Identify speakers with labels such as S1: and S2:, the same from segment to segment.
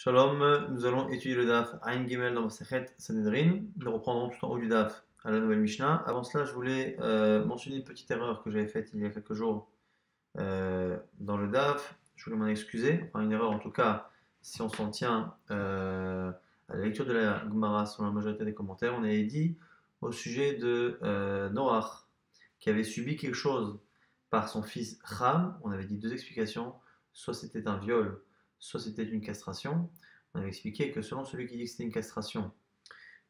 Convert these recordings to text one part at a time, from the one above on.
S1: Shalom, nous allons étudier le DAF Ain Gimel dans Masechet Sanhedrin. Nous reprendrons tout en haut du DAF à la nouvelle Mishnah. Avant cela, je voulais mentionner une petite erreur que j'avais faite il y a quelques jours dans le DAF. Je voulais m'en excuser. Enfin, une erreur en tout cas, si on s'en tient à la lecture de la Gemara sur la majorité des commentaires. On avait dit au sujet de Noach qui avait subi quelque chose par son fils Ham. On avait dit deux explications. Soit c'était un viol, soit c'était une castration. On avait expliqué que selon celui qui dit que c'était une castration,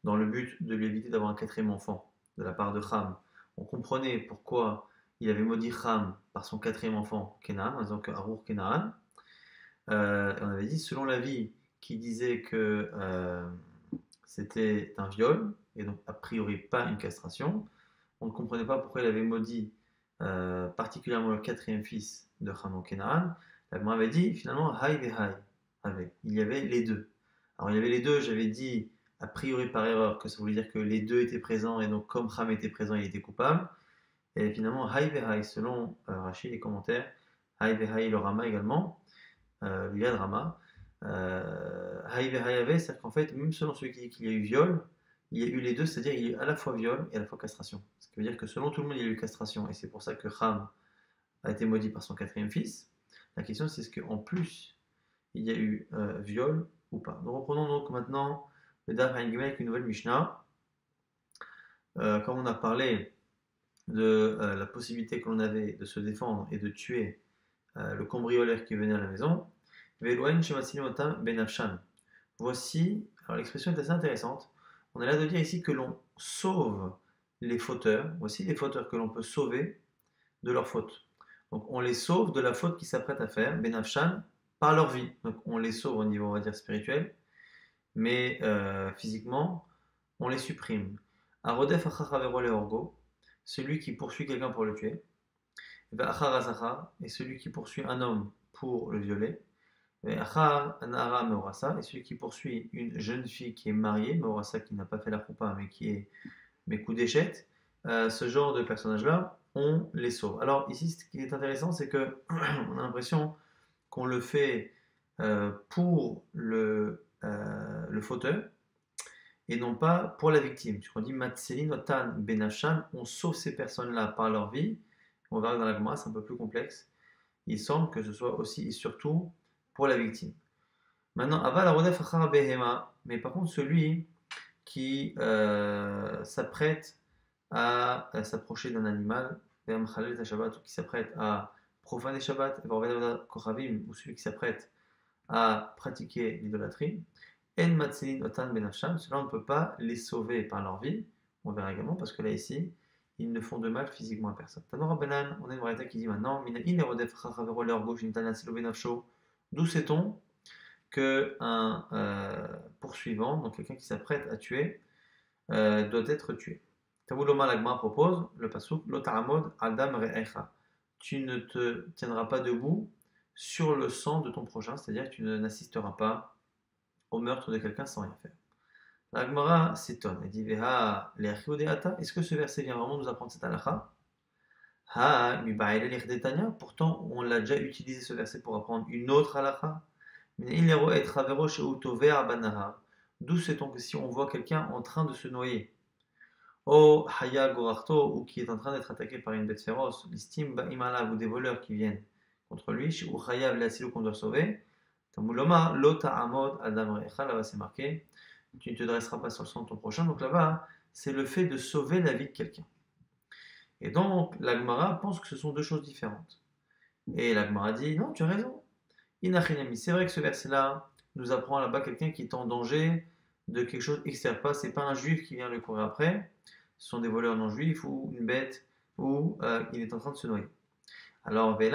S1: dans le but de lui éviter d'avoir un quatrième enfant de la part de Ham, on comprenait pourquoi il avait maudit Ham par son quatrième enfant, Kenan, en disant que Arour Kenaan. On avait dit, selon l'avis qui disait que c'était un viol, et donc a priori pas une castration, on ne comprenait pas pourquoi il avait maudit particulièrement le quatrième fils de Ham Kenaan. La Gemara avait dit finalement Haï ve Haï. Il y avait les deux. Alors il y avait les deux, j'avais dit a priori par erreur que ça voulait dire que les deux étaient présents et donc comme Ham était présent, il était coupable. Et finalement Haï ve Haï, selon Rachid, les commentaires, Haï ve Haï, le Rama également, il y a le Rama. Haï ve Haï avait, c'est-à-dire qu'en fait, même selon celui qui dit qu'il y a eu viol, il y a eu les deux, c'est-à-dire il y a eu à la fois viol et à la fois castration. Ce qui veut dire que selon tout le monde, il y a eu castration. Et c'est pour ça que Ham a été maudit par son quatrième fils. La question, c'est est-ce qu'en plus, il y a eu viol ou pas. Nous reprenons donc maintenant le Daf Ayin Gimel avec une nouvelle Mishnah. Comme on a parlé de la possibilité que l'on avait de se défendre et de tuer le cambrioleur qui venait à la maison, Veloen Shematzini Otam Benafshan. Voici, alors l'expression est assez intéressante. On a l'air de dire ici que l'on sauve les fauteurs. Voici les fauteurs que l'on peut sauver de leur faute. Donc on les sauve de la faute qu'ils s'apprêtent à faire, Benafshan, par leur vie. Donc on les sauve au niveau, on va dire, spirituel, mais physiquement, on les supprime. Arodef achachavero leorgo, celui qui poursuit quelqu'un pour le tuer. Ve'achar et celui qui poursuit un homme pour le violer. Ve'achar anara meorasa, et celui qui poursuit une jeune fille qui est mariée, meorasa qui n'a pas fait la choupa, mais qui est mes coups d'échette. Ce genre de personnages-là, on les sauve. Alors ici, ce qui est intéressant, c'est que on a l'impression qu'on le fait pour le fauteur et non pas pour la victime. On dit Matselin Otan Benachan, on sauve ces personnes-là par leur vie. On verra que dans la Gemara, c'est un peu plus complexe. Il semble que ce soit aussi et surtout pour la victime. Maintenant, Aval Arodef Achar Behema, mais par contre, celui qui s'apprête à s'approcher d'un animal, qui s'apprête à profaner Shabbat, ou celui qui s'apprête à pratiquer l'idolâtrie, En Matselin Otan Benafshan, cela on ne peut pas les sauver par leur vie, on verra également, parce que là ici, ils ne font de mal physiquement à personne. Tanora Benan, on a une braïta qui dit maintenant, d'où sait-on qu'un poursuivant, donc quelqu'un qui s'apprête à tuer, doit être tué. Tavuloma Lagma propose le pasuk Lotaramod Adam Re'echa. Tu ne te tiendras pas debout sur le sang de ton prochain, c'est-à-dire que tu n'assisteras pas au meurtre de quelqu'un sans rien faire. L'Agmara s'étonne et dit Veha Le'achiudeata. Est-ce que ce verset vient vraiment nous apprendre cette halakha? Ha Mibaïle L'Irdetania. Pourtant, on l'a déjà utilisé ce verset pour apprendre une autre halakha. D'où sait-on que si on voit quelqu'un en train de se noyer, oh Haya Gorarto, ou qui est en train d'être attaqué par une bête féroce, l'istime Baimala, ou des voleurs qui viennent contre lui, ou Hayav Lasilou qu'on doit sauver, Tamuloma, Lota Amod, Adam Recha, là-bas c'est marqué, tu ne te dresseras pas sur le sang de ton prochain, donc là-bas c'est le fait de sauver la vie de quelqu'un. Et donc l'Agmara pense que ce sont deux choses différentes. Et l'Agmara dit non, tu as raison. Inachinami, c'est vrai que ce verset-là nous apprend là-bas quelqu'un qui est en danger de quelque chose extérieur. C'est pas un juif qui vient le courir après, ce sont des voleurs non juifs ou une bête ou il est en train de se noyer. Alors, d'où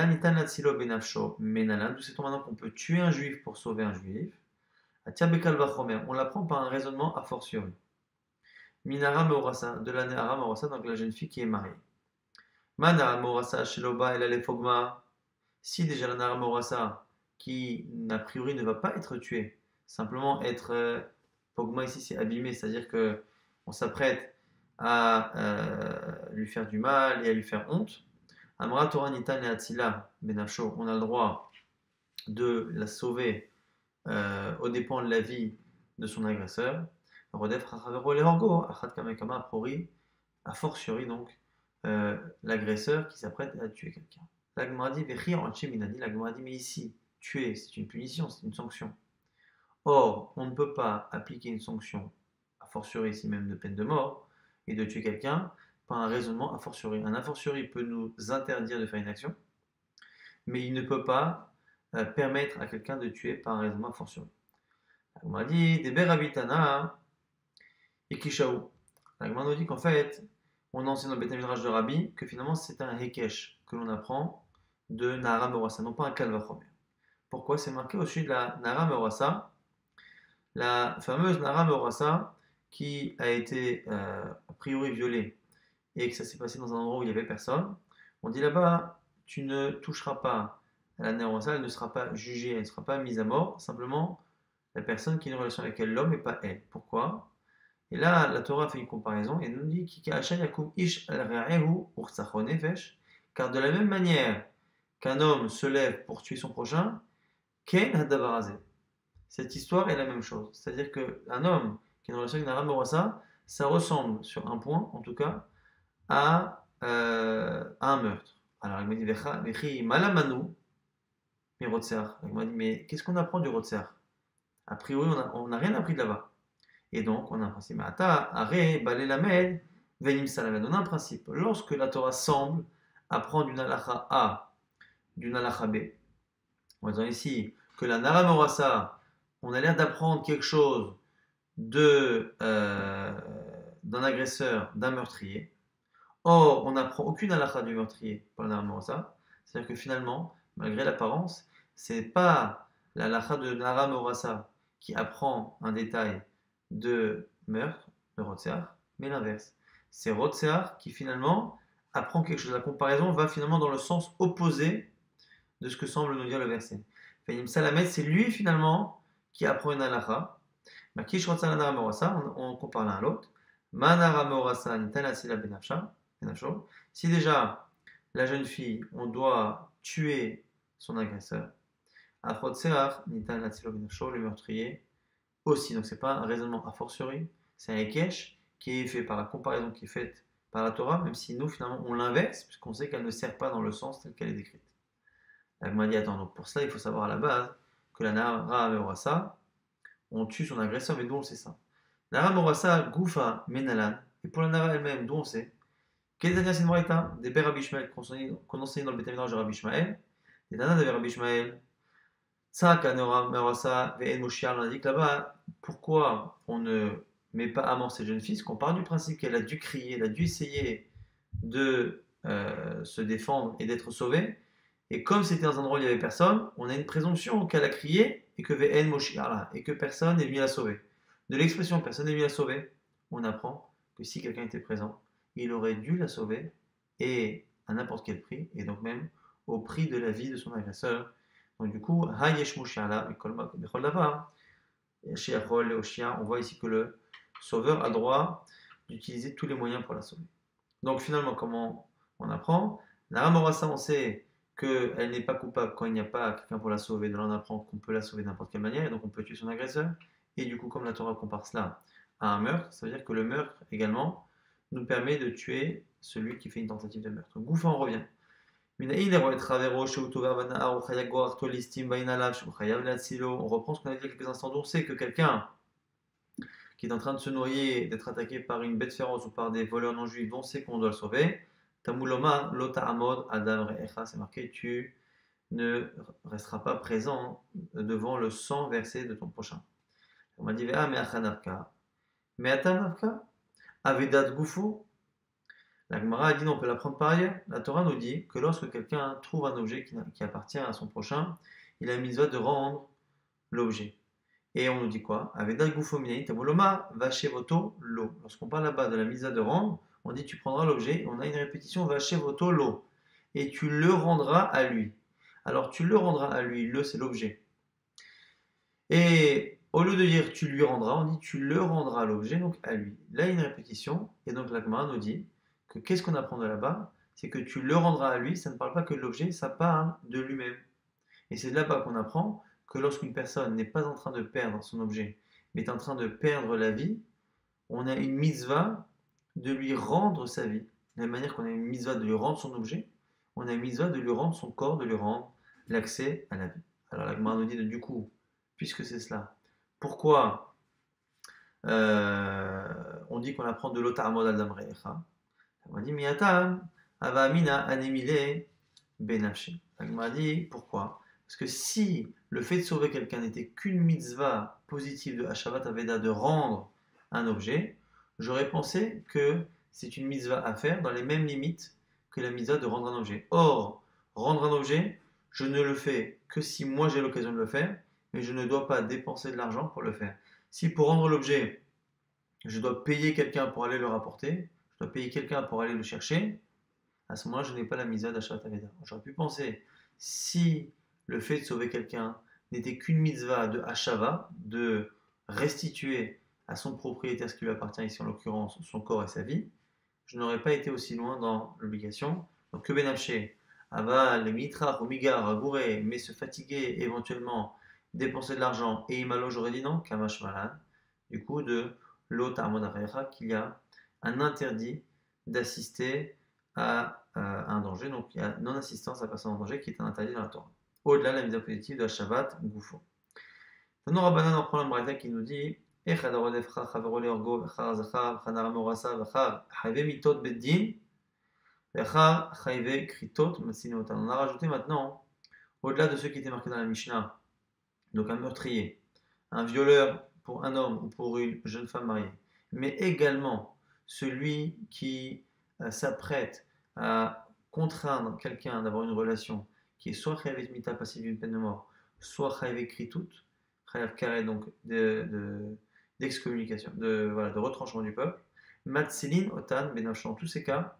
S1: sait-on maintenant qu'on peut tuer un juif pour sauver un juif? On l'apprend par un raisonnement a fortiori. Minara Meorasa, de la Nehara Meorasa, donc la jeune fille qui est mariée. Mana Meorasa, Sheloba, elle a Fogma. Si déjà la Nehara Meorasa, qui a priori ne va pas être tuée, simplement être Pogma ici c'est abîmé, c'est-à-dire que on s'apprête à lui faire du mal et à lui faire honte. Amra Torah Nitan et Atzila Benafsho, on a le droit de la sauver aux dépens de la vie de son agresseur. Rodef Chachavero Lehorgo, Achat Kamekama, a priori, a fortiori donc, l'agresseur qui s'apprête à tuer quelqu'un. La Gemara dit, Vechir Anche Minani, la Gemara dit, mais ici, tuer, c'est une punition, c'est une sanction. Or, on ne peut pas appliquer une sanction, a fortiori ici même de peine de mort, et de tuer quelqu'un par un raisonnement a fortiori. Un a fortiori peut nous interdire de faire une action, mais il ne peut pas permettre à quelqu'un de tuer par un raisonnement a fortiori. On m'a dit, des Berabitana et Kishaou. La Gemara nous dit qu'en fait, on enseigne dans le Beth Midrash de Rabbi que finalement c'est un Hekesh que l'on apprend de Nahara Merasa, non pas un Kalvachomer. Pourquoi? C'est marqué au sujet de la Nahara Merasa, la fameuse Nahara Merasa qui a été a priori violée et que ça s'est passé dans un endroit où il n'y avait personne. On dit là-bas, tu ne toucheras pas à la Nahara Merasa, elle ne sera pas jugée, elle ne sera pas mise à mort, simplement la personne qui a une relation avec elle, l'homme, et pas elle. Pourquoi? Et là, la Torah fait une comparaison et nous dit car de la même manière qu'un homme se lève pour tuer son prochain, Ken Hadabarazé. Cette histoire est la même chose. C'est-à-dire qu'un homme qui a une relation avec Nara Morasa, ça ressemble sur un point, en tout cas, à un meurtre. Alors il m'a dit Vechi Malamanu, mais Rotseach. Il m'a dit mais qu'est-ce qu'on apprend du Rotseach? A priori, on n'a rien appris de là-bas. Et donc, on a un principe. On a un principe. Lorsque la Torah semble apprendre d'une halakha A, d'une halakha B, on va dire ici que la Nara Morasa, on a l'air d'apprendre quelque chose d'un agresseur, d'un meurtrier. Or, on n'apprend aucune halakha du meurtrier pour la Nara Morasa. C'est-à-dire que finalement, malgré l'apparence, c'est pas la halakha de Nara Morasa qui apprend un détail de meurtre, de Rotseach, mais l'inverse. C'est Rotseach qui finalement apprend quelque chose. La comparaison va finalement dans le sens opposé de ce que semble nous dire le verset. Fayim Salamet, c'est lui finalement qui apprend une halakha. Makish Rotsa Nara Morasa, on compare l'un à l'autre. Manara Morasa Nitana Sila Benafsha. Si déjà la jeune fille, on doit tuer son agresseur, Afrotseach Nitana Sila Benafsha, le meurtrier, aussi. Donc c'est pas un raisonnement a fortiori, c'est un Hekesh qui est fait par la comparaison qui est faite par la Torah, même si nous finalement on l'inverse, puisqu'on sait qu'elle ne sert pas dans le sens tel qu'elle est décrite. Elle m'a dit attends, donc pour cela il faut savoir à la base que la Nahara Merasa, on tue son agresseur, mais d'où on sait ça? Nahara Merasa Goufa Menalan, et pour la Nahara elle-même, d'où on sait? Quel est c'est Moraïta? Des pères Rabbi Ishmael qu'on enseigne dans le Beth Midrash de Rabbi Ishmael, des Tana de Rabbi Ishmael. Ça, Merasa Ve'en Moshiach, on a dit que là-bas, pourquoi on ne met pas à mort cette jeune fille? Parce qu'on part du principe qu'elle a dû crier, elle a dû essayer de se défendre et d'être sauvée. Et comme c'était dans un endroit où il n'y avait personne, on a une présomption qu'elle a crié et que Ve'en Moshiach, et que personne n'est venu la sauver. De l'expression personne n'est venu la sauver, on apprend que si quelqu'un était présent, il aurait dû la sauver et à n'importe quel prix, et donc même au prix de la vie de son agresseur. Donc du coup, on voit ici que le sauveur a le droit d'utiliser tous les moyens pour la sauver. Donc finalement, comment on apprend? La Morassa, on sait qu'elle n'est pas coupable quand il n'y a pas quelqu'un pour la sauver. De là, on apprend qu'on peut la sauver de n'importe quelle manière, et donc on peut tuer son agresseur. Et du coup, comme la Torah compare cela à un meurtre, ça veut dire que le meurtre également nous permet de tuer celui qui fait une tentative de meurtre. Gouffin, on revient. On reprend ce qu'on a dit il y a quelques instants. On sait que quelqu'un qui est en train de se noyer, d'être attaqué par une bête féroce ou par des voleurs non juifs, dont on sait qu'on doit le sauver. Tamuloma lota amod adam re'echa, c'est marqué, tu ne resteras pas présent devant le sang versé de ton prochain. On m'a dit, ah, mais achanavka, mais atamavka, avedat goufou. La Gemara a dit non, on peut l'apprendre par ailleurs. La Torah nous dit que lorsque quelqu'un trouve un objet qui appartient à son prochain, il a une mitzvah de rendre l'objet. Et on nous dit quoi? Avedat goufou minayin tamuloma vachevoto lo. Lorsqu'on parle là-bas de la mitzvah de rendre, on dit tu prendras l'objet, on a une répétition vachevoto lo. Et tu le rendras à lui. Alors tu le rendras à lui, le c'est l'objet. Et au lieu de dire tu lui rendras, on dit tu le rendras à l'objet, donc à lui. Là il y a une répétition, et donc la Gemara nous dit que qu'est-ce qu'on apprend de là-bas? C'est que tu le rendras à lui, ça ne parle pas que de l'objet, ça parle de lui-même. Et c'est de là-bas qu'on apprend que lorsqu'une personne n'est pas en train de perdre son objet, mais est en train de perdre la vie, on a une mitzvah de lui rendre sa vie. De la même manière qu'on a une mitzvah de lui rendre son objet, on a une mitzvah de lui rendre son corps, de lui rendre l'accès à la vie. Alors la Gemara nous dit du coup, puisque c'est cela, pourquoi on dit qu'on apprend de l'otarmod al damrecha? On dit miatam avamina anemile benafshi. La Gemara dit pourquoi? Parce que si le fait de sauver quelqu'un n'était qu'une mitzvah positive de Hashavat Aveda, de rendre un objet, j'aurais pensé que c'est une mitzvah à faire dans les mêmes limites que la mitzvah de rendre un objet. Or, rendre un objet, je ne le fais que si moi j'ai l'occasion de le faire, mais je ne dois pas dépenser de l'argent pour le faire. Si pour rendre l'objet, je dois payer quelqu'un pour aller le rapporter, je dois payer quelqu'un pour aller le chercher, à ce moment-là, je n'ai pas la mitzvah d'Ashavat Aveda. J'aurais pu penser, si le fait de sauver quelqu'un n'était qu'une mitzvah de Hashava, de restituer à son propriétaire ce qui lui appartient, ici en l'occurrence son corps et sa vie, je n'aurais pas été aussi loin dans l'obligation. Donc que Benafché, Aval, Mitra, Romigar, Agouré, mais se fatiguer éventuellement, dépenser de l'argent, et Imalo, j'aurais dit non, Kamash Malan, du coup de l'autre Armodarecha, qu'il y a un interdit d'assister à un danger, donc il y a non-assistance à personne en danger qui est un interdit dans la Torah. Au-delà de la mise à positive de Shabbat, Goufo. Maintenant, Rabbanan en prend un braïta qui nous dit on a rajouté maintenant, au-delà de ceux qui étaient marqués dans la Mishnah, donc un meurtrier, un violeur pour un homme ou pour une jeune femme mariée, mais également celui qui s'apprête à contraindre quelqu'un d'avoir une relation qui est soit chayav mita passive d'une peine de mort, soit chayav kritout, chayav carré donc d'excommunication, de retranchement du peuple. Matsilin, Otan, Benafshan, en tous ces cas,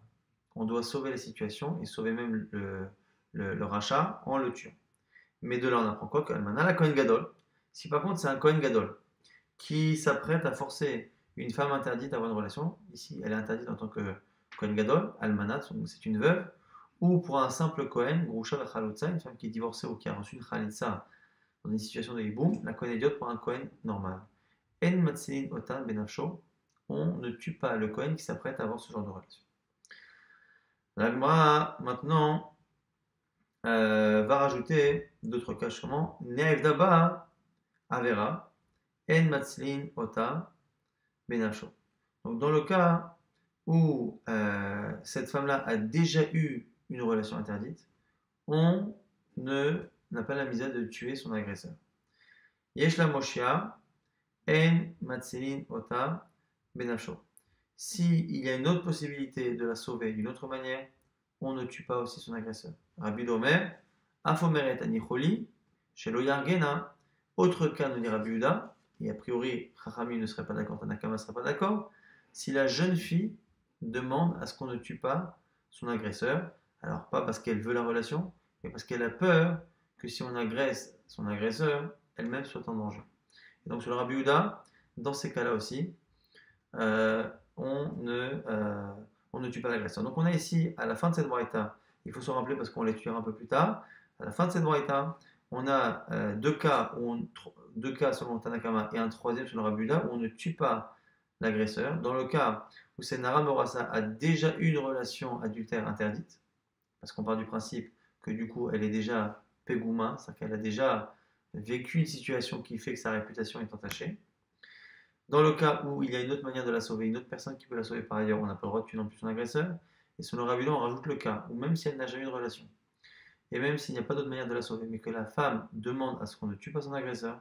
S1: on doit sauver la situation et sauver même le rachat en le tuant. Mais de là, on apprend quoi? Qu'Almana, la Kohen Gadol. Si par contre c'est un Kohen Gadol qui s'apprête à forcer une femme interdite à avoir une relation, ici elle est interdite en tant que Kohen Gadol, Almanat, c'est une veuve, ou pour un simple Kohen, Grusha Vachalotza, une femme qui est divorcée ou qui a reçu une Khalitsa dans une situation de hiboum, la Kohen Idiot pour un Kohen normal. En Matsilin Otan Benafsho, on ne tue pas le Kohen qui s'apprête à avoir ce genre de relation. La Gemara maintenant va rajouter d'autres cas comment Ne'ev Daba Avera, En Matsilin Ota Benafsho. Donc dans le cas où cette femme-là a déjà eu une relation interdite, on n'a pas la misère de tuer son agresseur. Yesh la Moshia, En Matsilin Ota Benafsho. S'il y a une autre possibilité de la sauver d'une autre manière, on ne tue pas aussi son agresseur. Rabbi Domer, Afomeret Anicholi, chez Loyargena. Autre cas, nous dit Rabbi Uda, et a priori, Chachami ne serait pas d'accord, Tanakama ne serait pas d'accord, si la jeune fille demande à ce qu'on ne tue pas son agresseur, alors pas parce qu'elle veut la relation, mais parce qu'elle a peur que si on agresse son agresseur, elle-même soit en danger. Et donc sur le Rabbi Uda, dans ces cas-là aussi, on ne tue pas l'agresseur. Donc on a ici, à la fin de cette braïta, il faut se rappeler parce qu'on les tuera un peu plus tard, à la fin de cette braïta, on a deux cas selon Tanakama et un troisième selon Rabbi Uda où on ne tue pas l'agresseur. Dans le cas où c'est Nara Morasa a déjà eu une relation adultère interdite, parce qu'on part du principe que du coup elle est déjà Pegouma, c'est-à-dire qu'elle a déjà vécu une situation qui fait que sa réputation est entachée. Dans le cas où il y a une autre manière de la sauver, une autre personne qui peut la sauver par ailleurs, on n'a pas le droit de tuer non plus son agresseur. Et selon Rabbi Uda, on rajoute le cas où même si elle n'a jamais eu de relation, et même s'il n'y a pas d'autre manière de la sauver, mais que la femme demande à ce qu'on ne tue pas son agresseur,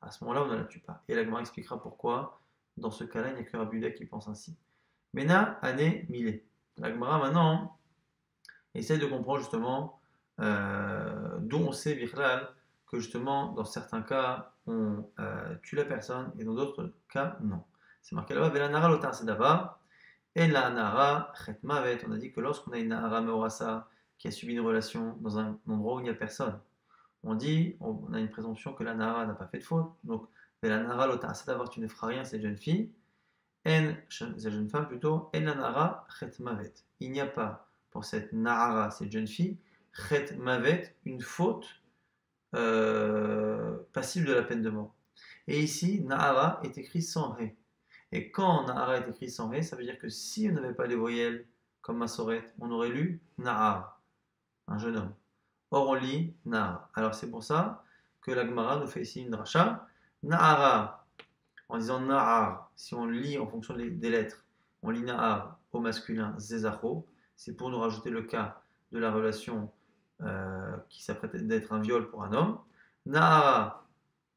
S1: à ce moment-là, on ne la tue pas. Et la Gemara expliquera pourquoi, dans ce cas-là, il n'y a que Rabbi Uda qui pense ainsi. Mena, Ané, Milé. La Gemara, maintenant, essaie de comprendre justement d'où on sait, Vichlal, que justement, dans certains cas, on tue la personne, et dans d'autres cas, non. C'est marqué là-bas, Velanara lotar sedava, et la nara chet mavet. On a dit que lorsqu'on a une nara meorasa, qui a subi une relation dans un endroit où il n'y a personne, on a une présomption que la Nara n'a pas fait de faute. Donc, la Nara l'ota d'avoir tu ne feras rien, cette jeune fille. Cette jeune femme plutôt, en la Nara chet mavet. Il n'y a pas pour cette Nara, cette jeune fille, chet mavet, une faute passible de la peine de mort. Et ici, Na'ara est écrit sans He. Et quand Na'ara est écrit sans He, ça veut dire que si on n'avait pas les voyelles comme Masoret, on aurait lu Na'ar, un jeune homme. Or, on lit Na'ar. Alors, c'est pour ça que la Gemara nous fait ici une dracha. Na'ara, en disant Na'ar, si on lit en fonction des lettres, on lit Na'ar au masculin, Zezacho, c'est pour nous rajouter le cas de la relation qui s'apprête d'être un viol pour un homme. Na'ara,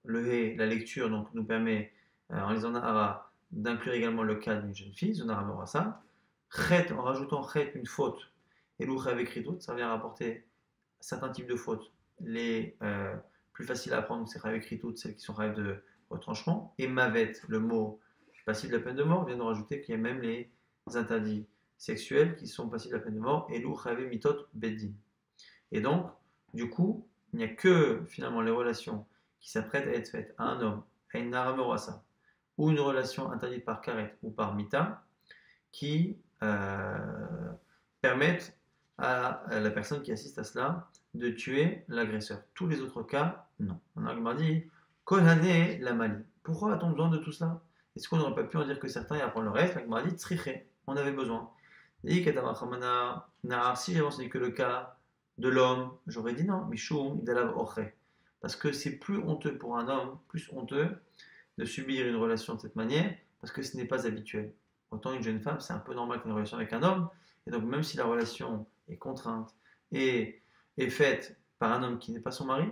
S1: le He, la lecture, donc, nous permet, en lisant Na'ara, d'inclure également le cas d'une jeune fille, Zonara Morasa. Chet, en rajoutant Chet, une faute, et l'ouche avec Ritout, ça vient rapporter certains types de fautes. Les plus faciles à apprendre, c'est avec Ritout, celles qui sont rêves de retranchement. Et Mavet, le mot passible de la peine de mort, vient de rajouter qu'il y a même les interdits sexuels qui sont passibles de la peine de mort, et l'ouche avec Mitot Beddin. Et donc, du coup, il n'y a que finalement les relations qui s'apprêtent à être faites à un homme, à une naramorasa, ou une relation interdite par karet ou par mita, qui permettent à la personne qui assiste à cela de tuer l'agresseur. Tous les autres cas, non. On a dit, Kolhané la Mali. Pourquoi a-t-on besoin de tout cela? Est-ce qu'on n'aurait pas pu en dire que certains et apprendre le reste? La Gemara dit, Tzriché, on avait besoin. Si j'avais enseigné que le cas de l'homme, j'aurais dit non, Mishum, Dalav Oche. Parce que c'est plus honteux pour un homme, plus honteux de subir une relation de cette manière, parce que ce n'est pas habituel. Autant une jeune femme, c'est un peu normal qu'une relation avec un homme, et donc même si la relation est contrainte et est faite par un homme qui n'est pas son mari,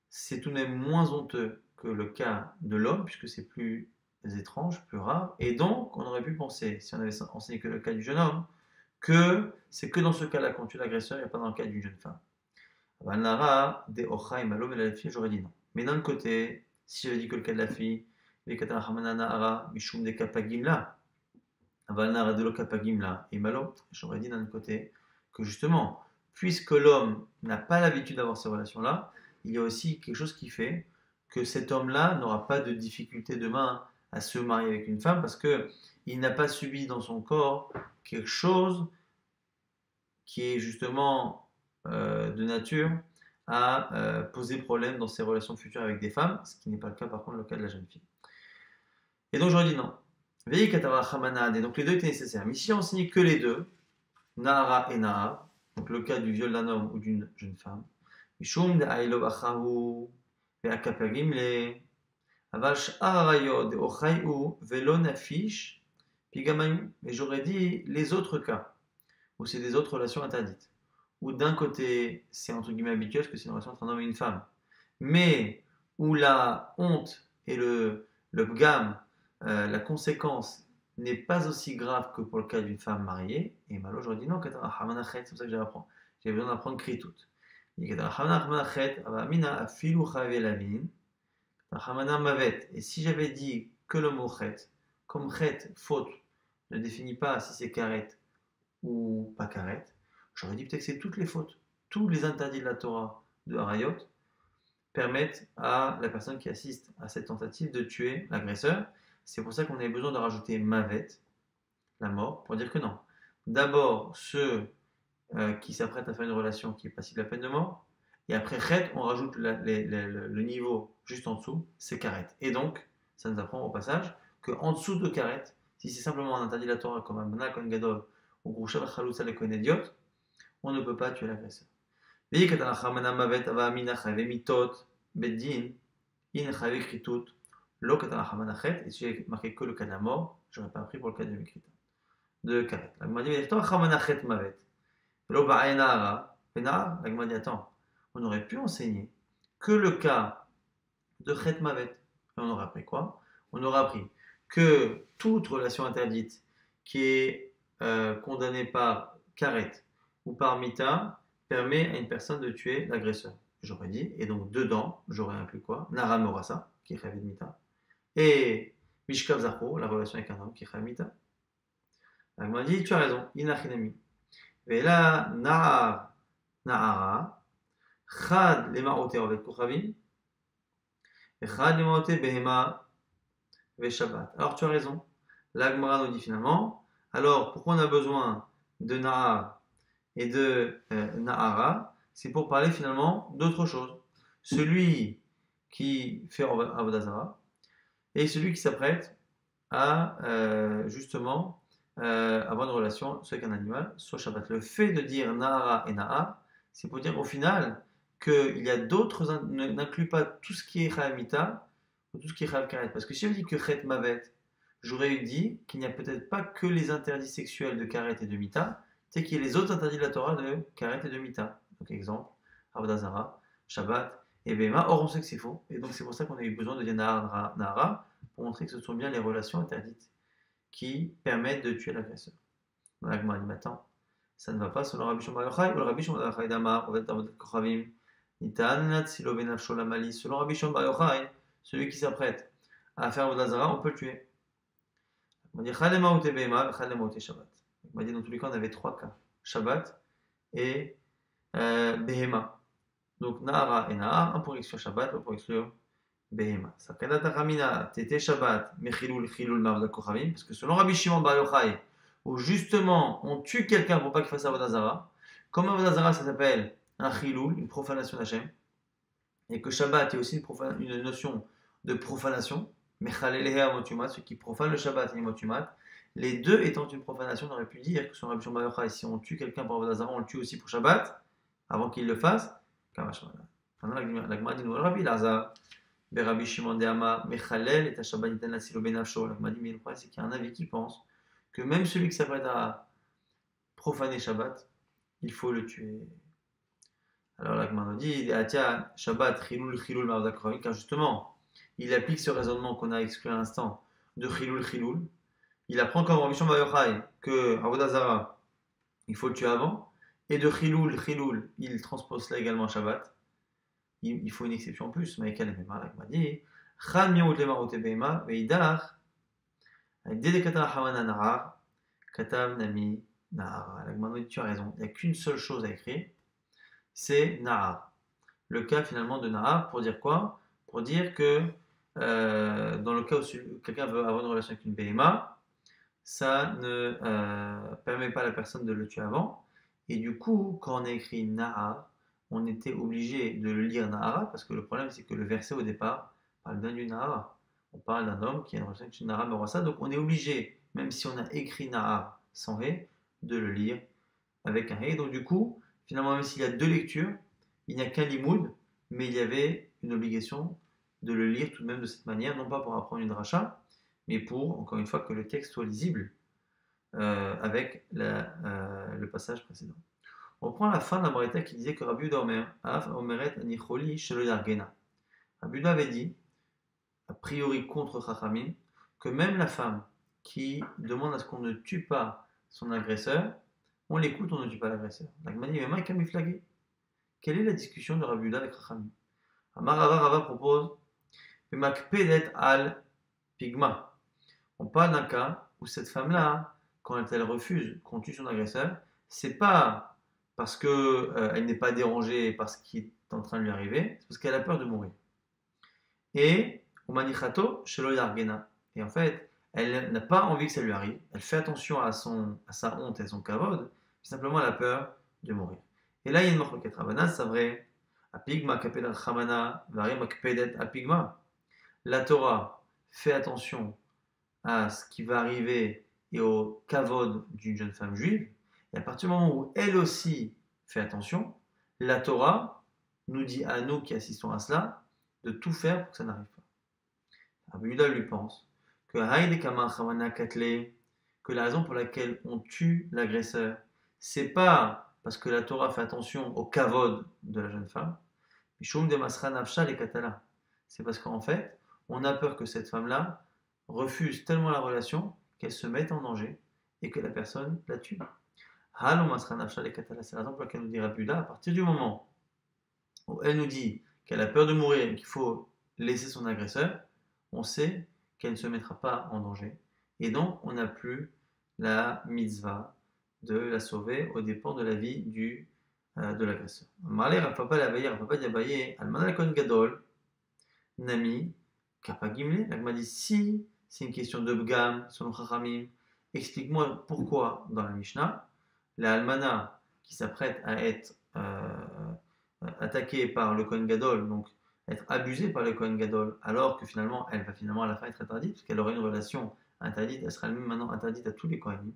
S1: c'est tout de même moins honteux que le cas de l'homme, puisque c'est plus étrange, plus rare, et donc on aurait pu penser, si on avait enseigné que le cas du jeune homme, que c'est que dans ce cas-là qu'on tue l'agresseur, et pas dans le cas d'une jeune femme. Valnara, des Ocha et Malom et la fille, j'aurais dit non. Mais d'un côté, si j'avais dit que le cas de la fille, les Katana Hamanana Ara, Mishum de Kapagimla, Valnara de Lokapagimla et Malo, j'aurais dit d'un côté que justement, puisque l'homme n'a pas l'habitude d'avoir ces relations-là, il y a aussi quelque chose qui fait que cet homme-là n'aura pas de difficulté demain à se marier avec une femme parce qu'il n'a pas subi dans son corps quelque chose qui est justement de nature à poser problème dans ses relations futures avec des femmes, ce qui n'est pas le cas par contre le cas de la jeune fille. Et donc j'aurais dit non. Veille Katara Hamanad, et donc les deux étaient nécessaires. Mais si on enseigne que les deux, Nahara et Nahar, donc le cas du viol d'un homme ou d'une jeune femme, Mishum de Aïlov Achahu, Ve'akapagim le, Avash Arayod, Ochayu, Velon Afish, Pigamayu. Et j'aurais dit les autres cas, où c'est des autres relations interdites. Où d'un côté, c'est entre guillemets habituel, parce que c'est une relation entre un homme et une femme, mais où la honte et le pgam, la conséquence n'est pas aussi grave que pour le cas d'une femme mariée, et malo j'aurais dit non, c'est pour ça que j'ai besoin d'apprendre kritout. Et si j'avais dit que le mot chet, comme chet, faute, ne définit pas si c'est karet ou pas karet, j'aurais dit peut-être que c'est toutes les fautes, tous les interdits de la Torah de Harayot permettent à la personne qui assiste à cette tentative de tuer l'agresseur. C'est pour ça qu'on avait besoin de rajouter mavet, la mort, pour dire que non. D'abord, ceux qui s'apprêtent à faire une relation qui est passible de la peine de mort, et après chet, on rajoute le niveau juste en dessous, c'est karet. Et donc, ça nous apprend au passage qu'en dessous de karet, si c'est simplement un interdit de la Torah comme un Bana Kohen Gadol ou Groucha Vachalousa le Kohen Idiot, on ne peut pas tuer l'agresseur. Et si j'ai marqué que le cas de la mort, je n'aurais pas appris pour le cas de Mikrita. De Karet. La Gemara dit, attends, on aurait pu enseigner que le cas de Chet Mavet. Et on aurait appris quoi? On aurait appris que toute relation interdite qui est condamnée par Karet ou par Mita permet à une personne de tuer l'agresseur. J'aurais dit, et donc dedans, j'aurais inclus quoi? Nara Morasa, qui est Chavid Mita, et Mishkav Zacho, la relation avec un homme, qui est Chavid Mita. Elle m'a dit, tu as raison, Inachinami. Et là, Na'ara, Chad Lemaote Ovet Kochavim, et Chad Lemaote Behema Ve Shabbat. Alors tu as raison. La Gemara nous dit finalement, alors pourquoi on a besoin de Na'ar et de Na'ara? C'est pour parler finalement d'autre chose. Celui qui fait Avodah Zarah, et celui qui s'apprête à justement avoir une relation soit avec un animal, soit Shabbat. Le fait de dire Nahara et Nahar, c'est pour dire au final qu'il y a d'autres, n'inclut pas tout ce qui est Chayav ou tout ce qui est Chayav Karet. Parce que si on dit que Chet Mavet, j'aurais dit qu'il n'y a peut-être pas que les interdits sexuels de Karet et de Mita, c'est qu'il y a les autres interdits de la Torah de Karet et de Mita. Donc exemple, Avodah Zarah, Shabbat et Behema. Or on sait que c'est faux, et donc c'est pour ça qu'on a eu besoin de dire Nahara, pour montrer que ce sont bien les relations interdites qui permettent de tuer l'agresseur. Dans l'Agma dit attends, ça ne va pas selon Rabbi Shimon Bar Yochai, ou le Rabbi Shimon Bar Yochai d'Amar, Ovet Avodat Kochavim, Nitan Natsilo Benafsho Lamali. Selon Rabbi Shimon Bar Yochai, celui qui s'apprête à faire Avodah Zarah, on peut le tuer. On dit Chalema ou Behema, Chalema ou Shabbat. On dit dans tous les cas, on avait trois cas, Shabbat et Behema. Donc Nahara et Nahar, un pour exclure Shabbat, un pour exclure Behema. Sakadata Ramina, Tete Shabbat, Mechilul Chilul Mavda Kochavim, parce que selon Rabbi Shimon Bar Yochai, où justement on tue quelqu'un pour pas qu'il fasse Avodah Zarah, comme Avodah Zarah ça s'appelle un Chilul, une profanation d'Hachem, et que Shabbat est aussi une notion de profanation, Mechaleleha Motumat, ce qui profane le Shabbat et Motumat, les deux étant une profanation, on aurait pu dire que selon Rabbi Shimon Bar Yochai, si on tue quelqu'un pour Avodah Zarah, on le tue aussi pour Shabbat, avant qu'il le fasse, Kamashmana. Maintenant la Gemara dit nous Rabbi Lazar. Rabbi Shimon de Ama, Mechalel et Shabbat Nitan Lasilo Benafsho. La Gemara dit mais le problème c'est qu'il y a un avis qui pense que même celui qui s'apprête à profaner Shabbat, il faut le tuer. Alors la Gemara dit Atia Shabbat Chilul Mavda Kochavim, car justement il applique ce raisonnement qu'on a exclu à l'instant de Chilul. Il apprend comme Rabbi Shimon Bar Yochai que Avodah Zarah il faut le tuer avant, et de Chilul il transpose cela également à Shabbat. Il faut une exception en plus. Mais quelle est la m'a dit Chan miaout le marote beima veidar dedekata hamana nahar katav nami nahar. La Gemara dit tu as raison. Il n'y a qu'une seule chose à écrire, c'est nahar. Le cas finalement de nahar pour dire quoi? Pour dire que dans le cas où quelqu'un veut avoir une relation avec une beima, ça ne permet pas à la personne de le tuer avant. Et du coup, quand on a écrit nahar, on était obligé de le lire Nahara, parce que le problème c'est que le verset au départ parle bien du Nahara. On parle d'un homme qui a une relation avec une Nahara Merasa, donc on est obligé, même si on a écrit Nahar sans He, de le lire avec un He. Donc du coup, finalement, même s'il y a deux lectures, il n'y a qu'un limoud, mais il y avait une obligation de le lire tout de même de cette manière, non pas pour apprendre une dracha, mais pour, encore une fois, que le texte soit lisible avec le passage précédent. On prend la fin de la Braïta qui disait que Rabbi Yehuda Omeret Anicholi Shelo Yargena. Rabbi Yehuda avait dit, a priori contre Chachamim, que même la femme qui demande à ce qu'on ne tue pas son agresseur, on l'écoute, on ne tue pas l'agresseur. La Gemara dit, mais Maïka Miflagé. Quelle est la discussion de Rabbi Yehuda avec Chachamim? Amar Rava propose, Pemakpedet al Pigma. On parle d'un cas où cette femme-là, quand elle refuse qu'on tue son agresseur, c'est pas parce qu'elle n'est pas dérangée par ce qui est en train de lui arriver, c'est parce qu'elle a peur de mourir. Et, au manichato, shelo yargena. Et en fait, elle n'a pas envie que ça lui arrive, elle fait attention à sa honte et à son kavod, simplement elle a peur de mourir. Et là, il y a une marloquet Rabbanan, c'est vrai, apigma kapedat chamana, varim akpedet apigma. La Torah fait attention à ce qui va arriver et au kavod d'une jeune femme juive. Et à partir du moment où elle aussi fait attention, la Torah nous dit à nous qui assistons à cela de tout faire pour que ça n'arrive pas. Rabbi Yehuda lui pense que la raison pour laquelle on tue l'agresseur, c'est pas parce que la Torah fait attention au kavod de la jeune femme, c'est parce qu'en fait, on a peur que cette femme-là refuse tellement la relation qu'elle se mette en danger et que la personne la tue. C'est la raison pour laquelle nous dit Rabbi Yehuda, à partir du moment où elle nous dit qu'elle a peur de mourir et qu'il faut laisser son agresseur, on sait qu'elle ne se mettra pas en danger. Et donc, on n'a plus la mitzvah de la sauver aux dépens de la vie de l'agresseur. Marley Rafapa Lavaye, Rafapa Diabaye, Almanal Kon Gadol, Nami, Kappa Gimle. La m'a dit si c'est une question de Bgam, selon Chachamim, explique-moi pourquoi dans la Mishnah, la Almana qui s'apprête à être attaquée par le Kohen Gadol, donc être abusée par le Kohen Gadol, alors que finalement, elle va finalement à la fin être interdite, parce qu'elle aurait une relation interdite, elle sera elle-même maintenant interdite à tous les Kohanim.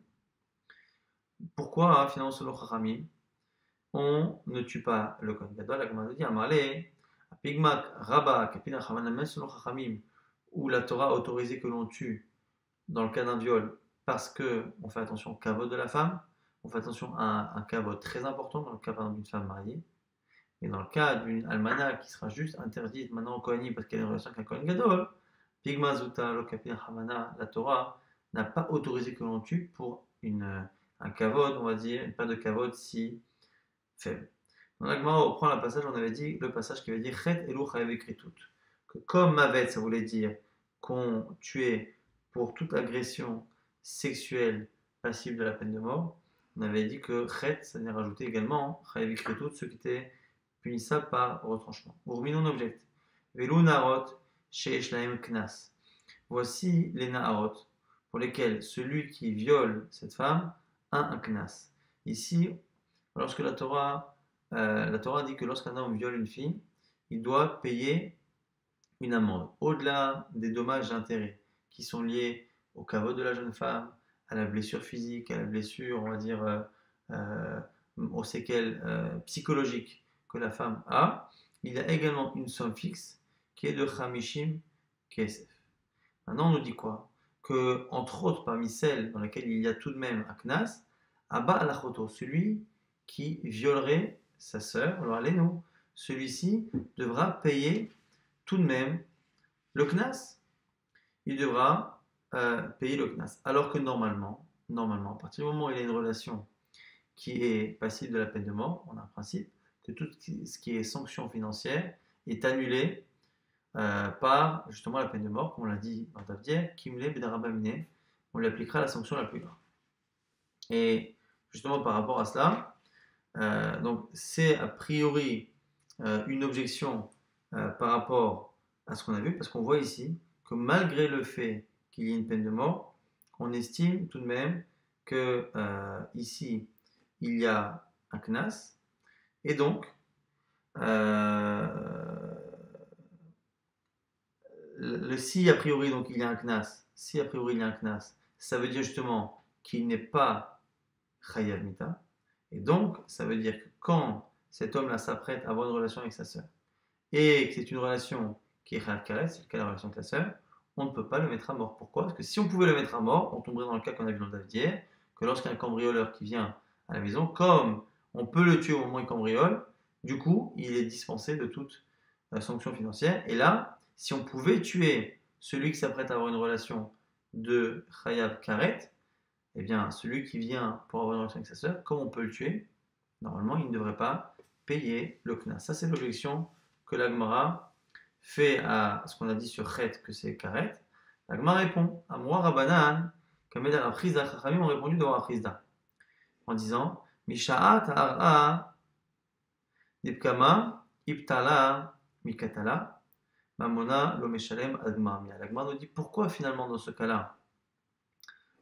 S1: Pourquoi, finalement, selon Chachamim, on ne tue pas le Kohen Gadol? La Gemara nous dit, Amarle, Pigmak, Rabba, Kapina, Chavanamel, selon Chachamim, où la Torah a autorisé que l'on tue dans le cas d'un viol, parce qu'on fait attention au kavod de la femme, on fait attention à un kavod très important dans le cas par exemple d'une femme mariée, et dans le cas d'une almana qui sera juste interdite maintenant au Kohanim parce qu'elle a une relation avec un Kohen Gadol, Pigma Zuta, Lokapin Hamana, la Torah n'a pas autorisé que l'on tue pour un kavod, on va dire, une part de kavod si faible. Dans la Gemara, on reprend le passage, on avait dit le passage qui veut dire Chet Elu Chayav Ekritut, que comme Mavet, ça voulait dire qu'on tuait pour toute agression sexuelle passible de la peine de mort, on avait dit que Chet, ça venait rajouter également Chayav Ekritut, ceux qui étaient punissables par retranchement. Urminon object. Velu Narot Sheish Lahem Knas. Voici les Naharot pour lesquels celui qui viole cette femme a un Knas. Ici, lorsque la Torah dit que lorsqu'un homme viole une fille, il doit payer une amende. Au-delà des dommages et intérêts qui sont liés au kavod de la jeune femme, à la blessure physique, à la blessure, on va dire, aux séquelles psychologiques que la femme a, il y a également une somme fixe qui est de Hamishim Kesef. Maintenant, on nous dit quoi? Que, entre autres, parmi celles dans lesquelles il y a tout de même un Knas, Abba Alachoto, celui qui violerait sa sœur, alors allez-nous, celui-ci devra payer tout de même le Knas. Il devra payer le Knas. Alors que normalement, à partir du moment où il y a une relation qui est passible de la peine de mort, on a un principe que tout ce qui est sanction financière est annulé par justement la peine de mort, comme on l'a dit dans Davdier, Kimle Bedarabamine, on lui appliquera la sanction la plus grave. Et justement par rapport à cela, donc c'est a priori une objection par rapport à ce qu'on a vu, parce qu'on voit ici que malgré le fait qu'il y ait une peine de mort, on estime tout de même que ici il y a un knas, et donc si a priori donc il y a un knas, ça veut dire justement qu'il n'est pas chayav mita, et donc ça veut dire que quand cet homme-là s'apprête à avoir une relation avec sa sœur, et que c'est une relation qui est chayav karet, c'est le cas de la relation avec la sœur, on ne peut pas le mettre à mort. Pourquoi? Parce que si on pouvait le mettre à mort, on tomberait dans le cas qu'on a vu dans le Davdier, que lorsqu'un cambrioleur qui vient à la maison, comme on peut le tuer au moment où il cambriole, du coup, il est dispensé de toute sanction financière. Et là, si on pouvait tuer celui qui s'apprête à avoir une relation de chayav karet, eh bien, celui qui vient pour avoir une relation avec sa sœur, comme on peut le tuer, normalement, il ne devrait pas payer le knas. Ça, c'est l'objection que la Gemara fait à ce qu'on a dit sur chet, que c'est karet. La Gemara répond à moi, Rabbanan, Kameder Aprizda, Chachamim ont répondu d'avoir Aprizda, en disant Misha'at Ar'a Dipkama Iptala Mikatala Mamona Lomeshalem Admarmia. La Gemara nous dit pourquoi finalement dans ce cas-là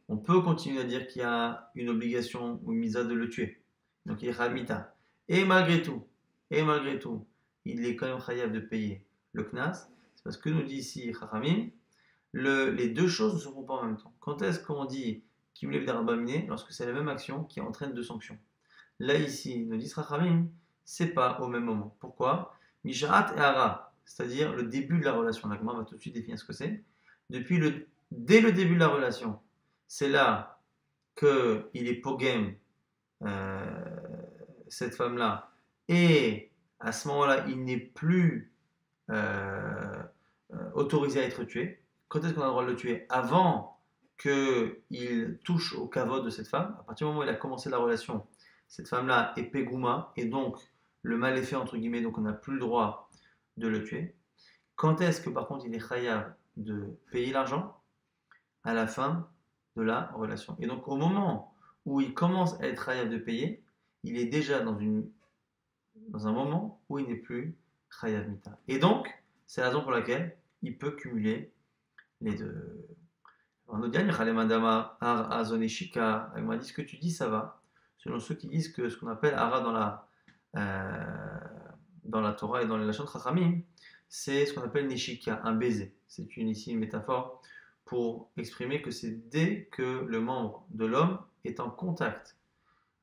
S1: on peut continuer à dire qu'il y a une obligation ou une misa de le tuer. Donc il est Hamita. Et malgré tout, il est quand même chayav de payer le knas. C'est parce que nous dit ici Chachamim, les deux choses ne se font pas en même temps. Quand est-ce qu'on dit Kimlev Darabamine lorsque c'est la même action qui entraîne deux sanctions? Là ici, nous dit Chachamim, c'est pas au même moment. Pourquoi? Mishaat et Ara, c'est-à-dire le début de la relation. La Gemara va tout de suite définir ce que c'est. Dès le début de la relation, c'est là qu'il est pogem cette femme-là, et à ce moment-là, il n'est plus autorisé à être tué. Quand est-ce qu'on a le droit de le tuer? Avant qu'il touche au kavod de cette femme. À partir du moment où il a commencé la relation, cette femme-là est pégouma, et donc le mal est fait, entre guillemets, donc on n'a plus le droit de le tuer. Quand est-ce que par contre il est chayav de payer l'argent? À la fin de la relation. Et donc au moment où il commence à être chayav de payer, il est déjà dans un moment où il n'est plus chayav mita. Et donc, c'est la raison pour laquelle il peut cumuler les deux. On nous dit, m'a dit ce que tu dis, ça va. Selon ceux qui disent que ce qu'on appelle ara dans la Torah et dans les Lachon Chachamim, c'est ce qu'on appelle neshika, un baiser. C'est ici une métaphore pour exprimer que c'est dès que le membre de l'homme est en contact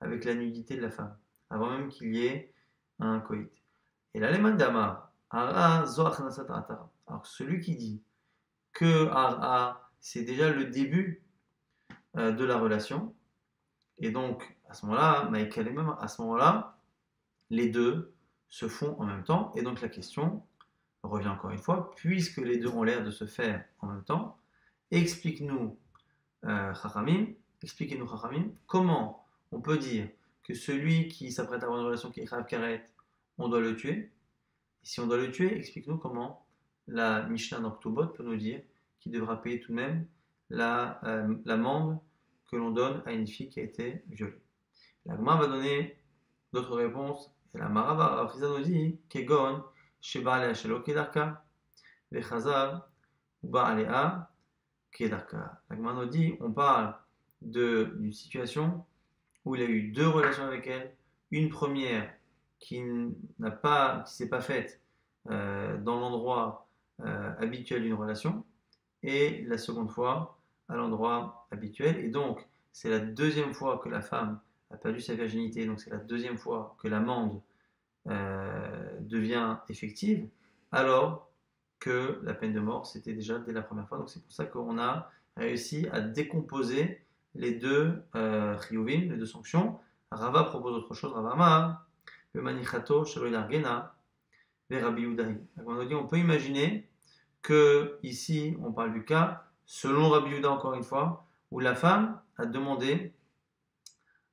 S1: avec la nudité de la femme, avant même qu'il y ait un coït. Et l'aleman d'Amar, ara zoach nasat atara. Alors celui qui dit que ara, c'est déjà le début de la relation, et donc à ce moment-là, à ce moment-là, les deux se font en même temps, et donc la question revient encore une fois, puisque les deux ont l'air de se faire en même temps, explique-nous, Chachamim, expliquez-nous, Chachamim, comment on peut dire que celui qui s'apprête à avoir une relation qui est Chayav Karet, on doit le tuer. Et si on doit le tuer, explique-nous comment la Mishnah dans Ktubot peut nous dire qu'il devra payer tout de même l'amende que l'on donne à une fille qui a été violée. La Gemara va donner d'autres réponses. Et la Marava Rafisa nous dit Kegon, Sheba Alea Shelo Kedarka, Vechazar, Uba Alea Kedarka. La Gemara nous dit on parle d'une situation où il a eu deux relations avec elle. Une première qui s'est pas faite dans l'endroit habituel d'une relation, et la seconde fois à l'endroit habituel. Et donc, c'est la deuxième fois que la femme a perdu sa virginité, donc c'est la deuxième fois que l'amende devient effective, alors que la peine de mort, c'était déjà dès la première fois. Donc c'est pour ça qu'on a réussi à décomposer les deux chiyuvim, les deux sanctions. Rava propose autre chose, Rava Amar, le manichato shelo yargena, ve Rabbi Yudahi. On peut imaginer que ici, on parle du cas, selon Rabbi Yuda encore une fois, où la femme a demandé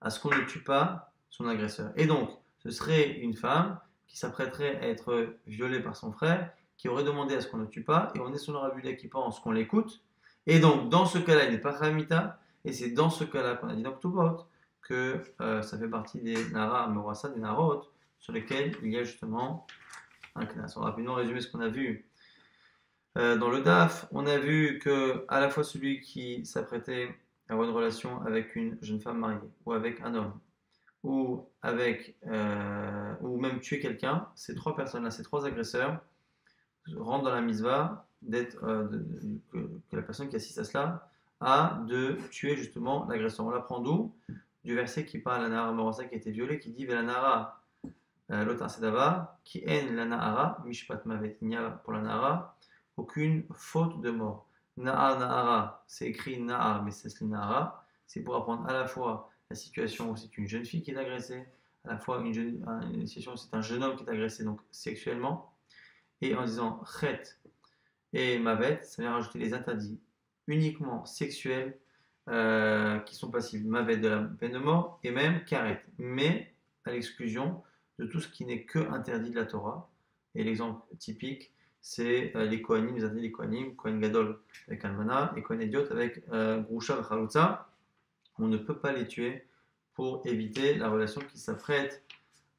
S1: à ce qu'on ne tue pas son agresseur. Et donc, ce serait une femme qui s'apprêterait à être violée par son frère, qui aurait demandé à ce qu'on ne tue pas, et on est selon Rabbi Yuda qui pense qu'on l'écoute. Et donc, dans ce cas-là, il n'est pas Khamita, et c'est dans ce cas-là qu'on a dit dans Ktubot que ça fait partie des Nara Morassa, des Narot, sur lesquels il y a justement un knas. On va rapidement résumer ce qu'on a vu dans le DAF. On a vu que à la fois celui qui s'apprêtait à avoir une relation avec une jeune femme mariée, ou avec un homme, ou ou même tuer quelqu'un, ces trois personnes-là, ces trois agresseurs, rentrent dans la misva que la personne qui assiste à cela a de tuer justement l'agresseur. On l'apprend d'où? Du verset qui parle à la Nahara Morasa qui a été violée, qui dit Velanara Lotar Sedava, qui en la Nahara, Mishpat Mavet. Il n'y a pour la Nahara aucune faute de mort. Nahara, c'est écrit Nahar, mais c'est Nahara. C'est pour apprendre à la fois la situation où c'est une jeune fille qui est agressée, à la fois une situation où c'est un jeune homme qui est agressé donc sexuellement, et en disant Chet et Mavet, ça vient rajouter les interdits uniquement sexuels qui sont passibles, Mavet de la peine de mort, et même Karet, mais à l'exclusion de tout ce qui n'est que interdit de la Torah. Et l'exemple typique, c'est les Kohanim, les interdits des Kohanim, Kohen Gadol avec Almana, et Kohen Idiot avec Grusha et Chalutza. On ne peut pas les tuer pour éviter la relation qui s'apprête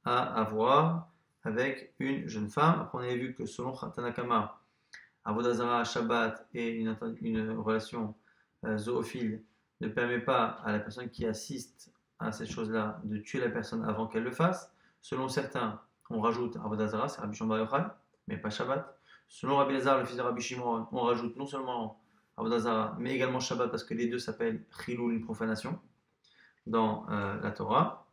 S1: à avoir avec une jeune femme. Après, on avait vu que selon Tanakama, Avodah Zara, Shabbat et une relation zoophile ne permet pas à la personne qui assiste à cette chose-là de tuer la personne avant qu'elle le fasse. Selon certains, on rajoute Avodah Zara, c'est Rabbi Shimon Bar Yochai, mais pas Shabbat. Selon Rabbi Lazar, le fils de Rabbi Shimon, on rajoute non seulement Avodah Zara, mais également Shabbat parce que les deux s'appellent Chilul, une profanation, dans la Torah.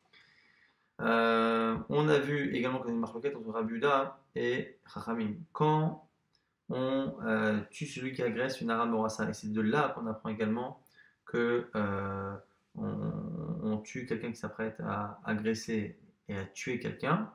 S1: On a vu également qu'il y a une marloquette entre Rabbi Yuda et Chachamim. Quand on tue celui qui agresse une Ara Morassa, et c'est de là qu'on apprend également que on tue quelqu'un qui s'apprête à agresser et à tuer quelqu'un,